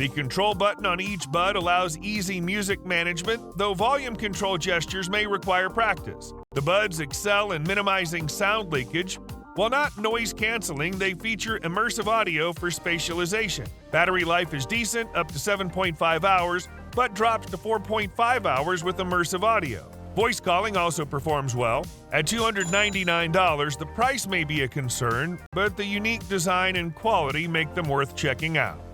The control button on each bud allows easy music management, though volume control gestures may require practice. The buds excel in minimizing sound leakage. While not noise-canceling, they feature immersive audio for spatialization. Battery life is decent, up to 7.5 hours, but drops to 4.5 hours with immersive audio. Voice calling also performs well. At $299, the price may be a concern, but the unique design and quality make them worth checking out.